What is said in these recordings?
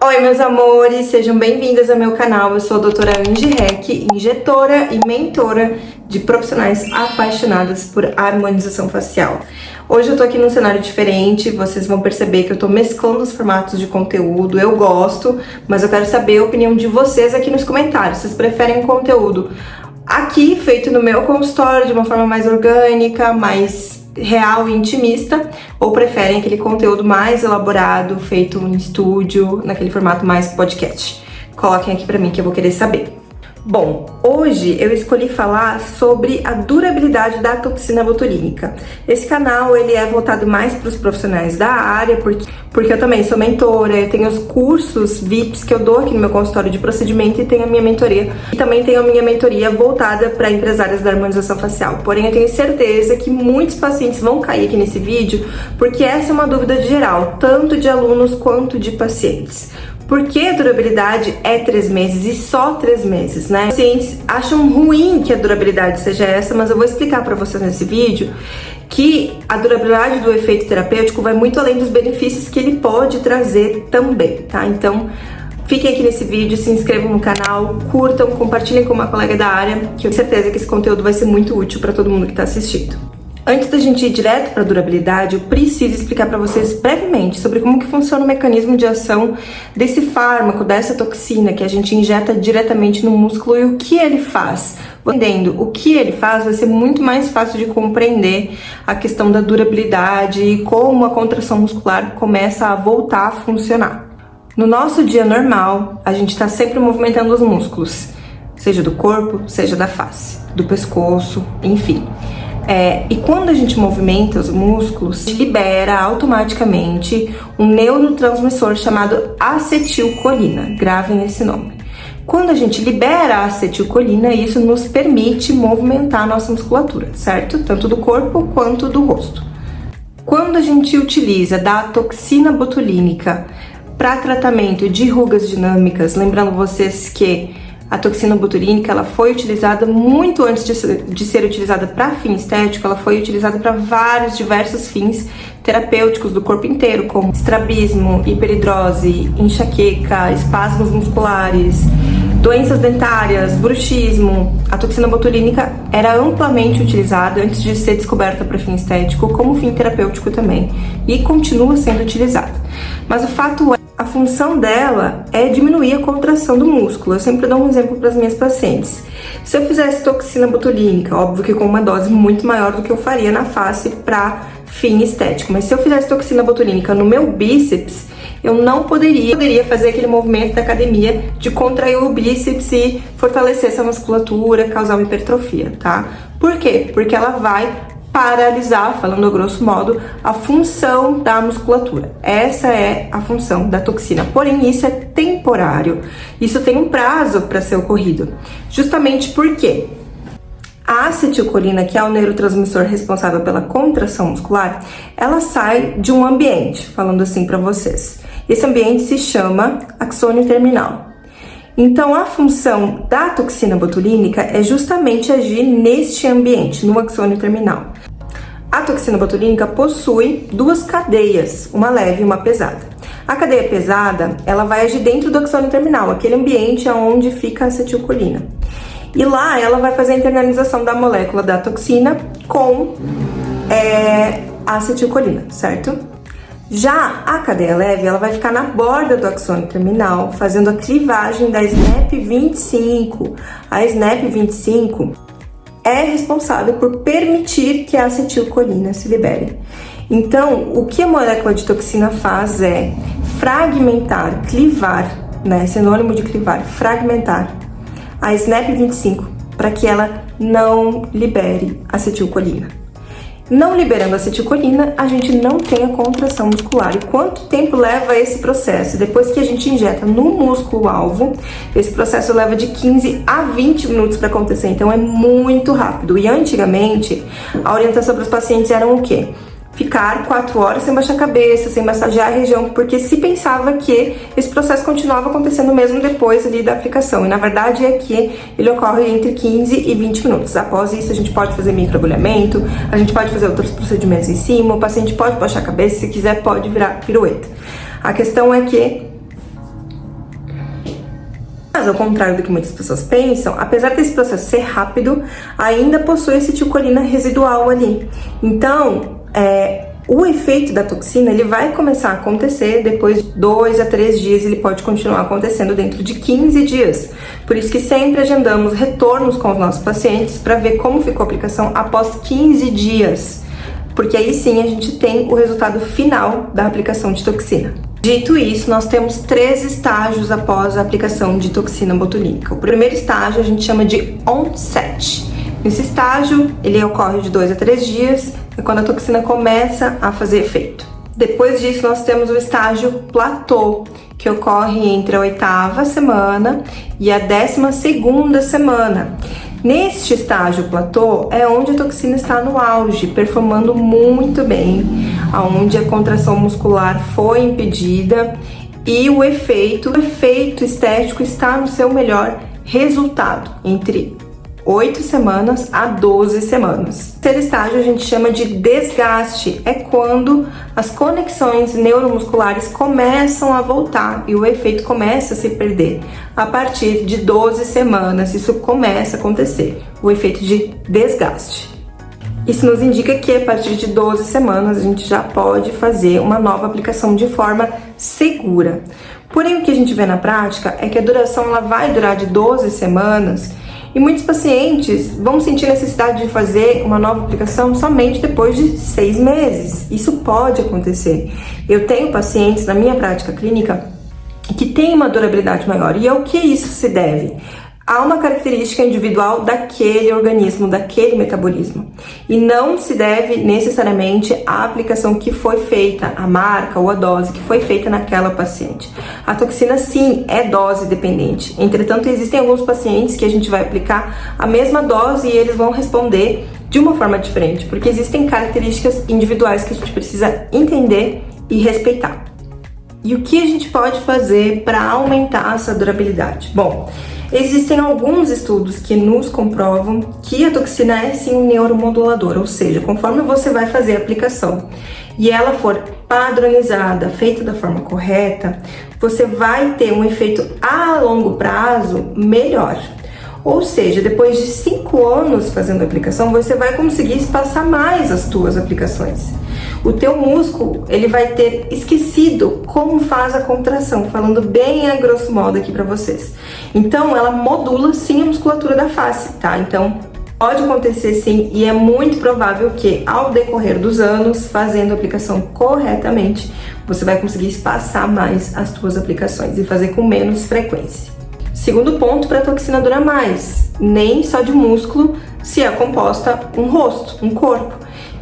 Oi, meus amores, sejam bem-vindas ao meu canal. Eu sou a doutora Angie Heck, injetora e mentora de profissionais apaixonadas por harmonização facial. Hoje eu tô aqui num cenário diferente, vocês vão perceber que eu tô mesclando os formatos de conteúdo, eu gosto, mas eu quero saber a opinião de vocês aqui nos comentários. Vocês preferem um conteúdo aqui, feito no meu consultório, de uma forma mais orgânica, mais real e intimista, ou preferem aquele conteúdo mais elaborado, feito em estúdio, naquele formato mais podcast? Coloquem aqui pra mim que eu vou querer saber. Bom, hoje eu escolhi falar sobre a durabilidade da toxina botulínica. Esse canal ele é voltado mais para os profissionais da área, porque eu também sou mentora, eu tenho os cursos VIPs que eu dou aqui no meu consultório de procedimento e tenho a minha mentoria. E também tenho a minha mentoria voltada para empresárias da harmonização facial. Porém, eu tenho certeza que muitos pacientes vão cair aqui nesse vídeo, porque essa é uma dúvida geral, tanto de alunos quanto de pacientes. Por que a durabilidade é 3 meses e só 3 meses, né? Os pacientes acham ruim que a durabilidade seja essa, mas eu vou explicar para vocês nesse vídeo que a durabilidade do efeito terapêutico vai muito além dos benefícios que ele pode trazer também, tá? Então, fiquem aqui nesse vídeo, se inscrevam no canal, curtam, compartilhem com uma colega da área, que eu tenho certeza que esse conteúdo vai ser muito útil para todo mundo que está assistindo. Antes da gente ir direto para a durabilidade, eu preciso explicar para vocês brevemente sobre como que funciona o mecanismo de ação desse fármaco, dessa toxina que a gente injeta diretamente no músculo e o que ele faz. Entendendo o que ele faz, vai ser muito mais fácil de compreender a questão da durabilidade e como a contração muscular começa a voltar a funcionar. No nosso dia normal, a gente está sempre movimentando os músculos, seja do corpo, seja da face, do pescoço, enfim. E quando a gente movimenta os músculos, libera automaticamente um neurotransmissor chamado acetilcolina. Gravem esse nome. Quando a gente libera a acetilcolina, isso nos permite movimentar a nossa musculatura, certo? Tanto do corpo quanto do rosto. Quando a gente utiliza da toxina botulínica para tratamento de rugas dinâmicas, lembrando vocês que a toxina botulínica ela foi utilizada muito antes de ser utilizada para fim estético, ela foi utilizada para diversos fins terapêuticos do corpo inteiro, como estrabismo, hiperidrose, enxaqueca, espasmos musculares, doenças dentárias, bruxismo. A toxina botulínica era amplamente utilizada antes de ser descoberta para fim estético, como fim terapêutico também, e continua sendo utilizada. Mas o fato é, a função dela é diminuir a contração do músculo. Eu sempre dou um exemplo para as minhas pacientes. Se eu fizesse toxina botulínica, óbvio que com uma dose muito maior do que eu faria na face para fim estético, mas se eu fizesse toxina botulínica no meu bíceps, eu não poderia fazer aquele movimento da academia de contrair o bíceps e fortalecer essa musculatura, causar uma hipertrofia, tá? Por quê? Porque ela vai paralisar, falando a grosso modo, a função da musculatura. Essa é a função da toxina. Porém, isso é temporário. Isso tem um prazo para ser ocorrido. Justamente porque a acetilcolina, que é o neurotransmissor responsável pela contração muscular, ela sai de um ambiente, falando assim para vocês. Esse ambiente se chama axônio terminal. Então, a função da toxina botulínica é justamente agir neste ambiente, no axônio terminal. A toxina botulínica possui 2 cadeias, uma leve e uma pesada. A cadeia pesada, ela vai agir dentro do axônio terminal, aquele ambiente onde fica a acetilcolina. E lá, ela vai fazer a internalização da molécula da toxina com a acetilcolina, certo? Já a cadeia leve, ela vai ficar na borda do axônio terminal, fazendo a clivagem da SNAP25. A SNAP25 é responsável por permitir que a acetilcolina se libere. Então, o que a molécula de toxina faz é fragmentar, clivar, né? Sinônimo de clivar, fragmentar a SNAP25 para que ela não libere acetilcolina. Não liberando acetilcolina, a gente não tem a contração muscular. E quanto tempo leva esse processo? Depois que a gente injeta no músculo-alvo, esse processo leva de 15 a 20 minutos para acontecer, então é muito rápido. E antigamente, a orientação para os pacientes era o quê? Ficar 4 horas sem baixar a cabeça, sem massagear a região, porque se pensava que esse processo continuava acontecendo mesmo depois ali da aplicação. E na verdade é que ele ocorre entre 15 e 20 minutos. Após isso a gente pode fazer microagulhamento, a gente pode fazer outros procedimentos em cima, o paciente pode baixar a cabeça, se quiser pode virar pirueta. A questão é que Mas, ao contrário do que muitas pessoas pensam, apesar desse processo ser rápido, ainda possui acetilcolina residual ali. Então, o efeito da toxina ele vai começar a acontecer depois de 2 a 3 dias, ele pode continuar acontecendo dentro de 15 dias. Por isso que sempre agendamos retornos com os nossos pacientes para ver como ficou a aplicação após 15 dias, porque aí sim a gente tem o resultado final da aplicação de toxina. Dito isso, nós temos 3 estágios após a aplicação de toxina botulínica. O primeiro estágio a gente chama de onset. Nesse estágio, ele ocorre de 2 a 3 dias, é quando a toxina começa a fazer efeito. Depois disso, nós temos o estágio platô, que ocorre entre a 8ª semana e a 12ª semana. Neste estágio platô é onde a toxina está no auge, performando muito bem, onde a contração muscular foi impedida e o efeito estético está no seu melhor resultado, entre 8 semanas a 12 semanas. O terceiro estágio a gente chama de desgaste, é quando as conexões neuromusculares começam a voltar e o efeito começa a se perder. A partir de 12 semanas isso começa a acontecer, o efeito de desgaste. Isso nos indica que a partir de 12 semanas a gente já pode fazer uma nova aplicação de forma segura. Porém, o que a gente vê na prática é que a duração ela vai durar de 12 semanas e muitos pacientes vão sentir necessidade de fazer uma nova aplicação somente depois de 6 meses. Isso pode acontecer. Eu tenho pacientes na minha prática clínica que têm uma durabilidade maior. E ao que isso se deve? Há uma característica individual daquele organismo, daquele metabolismo. E não se deve necessariamente à aplicação que foi feita, a marca ou a dose que foi feita naquela paciente. A toxina, sim, é dose dependente. Entretanto, existem alguns pacientes que a gente vai aplicar a mesma dose e eles vão responder de uma forma diferente, porque existem características individuais que a gente precisa entender e respeitar. E o que a gente pode fazer para aumentar essa durabilidade? Bom, existem alguns estudos que nos comprovam que a toxina é sim um neuromodulador, ou seja, conforme você vai fazer a aplicação e ela for padronizada, feita da forma correta, você vai ter um efeito a longo prazo melhor. Ou seja, depois de 5 anos fazendo a aplicação, você vai conseguir espaçar mais as tuas aplicações. O teu músculo, ele vai ter esquecido como faz a contração, falando bem a grosso modo aqui pra vocês. Então, ela modula sim a musculatura da face, tá? Então, pode acontecer sim e é muito provável que ao decorrer dos anos, fazendo a aplicação corretamente, você vai conseguir espaçar mais as tuas aplicações e fazer com menos frequência. Segundo ponto para a toxina durar mais, nem só de músculo se é composta um rosto, um corpo.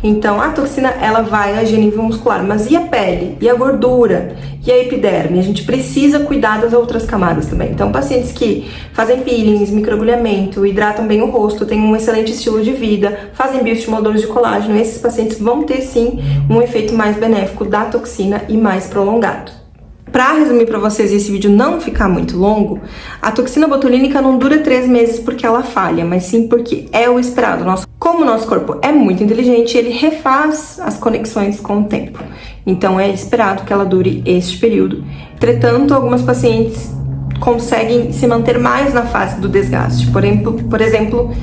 Então a toxina ela vai agir a nível muscular, mas e a pele? E a gordura? E a epiderme? A gente precisa cuidar das outras camadas também. Então pacientes que fazem peelings, microagulhamento, hidratam bem o rosto, têm um excelente estilo de vida, fazem bioestimuladores de colágeno, esses pacientes vão ter sim um efeito mais benéfico da toxina e mais prolongado. Para resumir para vocês e esse vídeo não ficar muito longo, a toxina botulínica não dura 3 meses porque ela falha, mas sim porque é o esperado. Como o nosso corpo é muito inteligente, ele refaz as conexões com o tempo. Então é esperado que ela dure este período. Entretanto, algumas pacientes conseguem se manter mais na fase do desgaste. Por exemplo,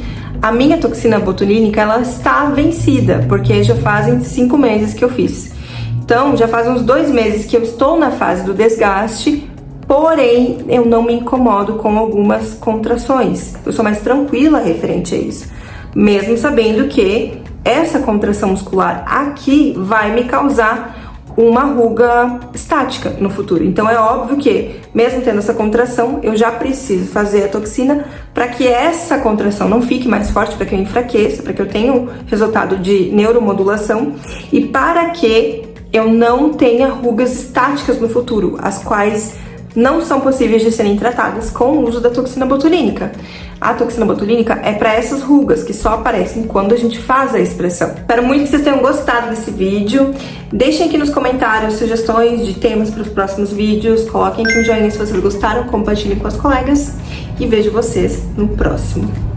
a minha toxina botulínica ela está vencida, porque já fazem 5 meses que eu fiz. Então, já faz uns 2 meses que eu estou na fase do desgaste, porém, eu não me incomodo com algumas contrações. Eu sou mais tranquila referente a isso, mesmo sabendo que essa contração muscular aqui vai me causar uma ruga estática no futuro. Então, é óbvio que, mesmo tendo essa contração, eu já preciso fazer a toxina para que essa contração não fique mais forte, para que eu enfraqueça, para que eu tenha um resultado de neuromodulação e para que eu não tenha rugas estáticas no futuro, as quais não são possíveis de serem tratadas com o uso da toxina botulínica. A toxina botulínica é para essas rugas que só aparecem quando a gente faz a expressão. Espero muito que vocês tenham gostado desse vídeo. Deixem aqui nos comentários sugestões de temas para os próximos vídeos. Coloquem aqui um joinha se vocês gostaram, compartilhem com as colegas e vejo vocês no próximo.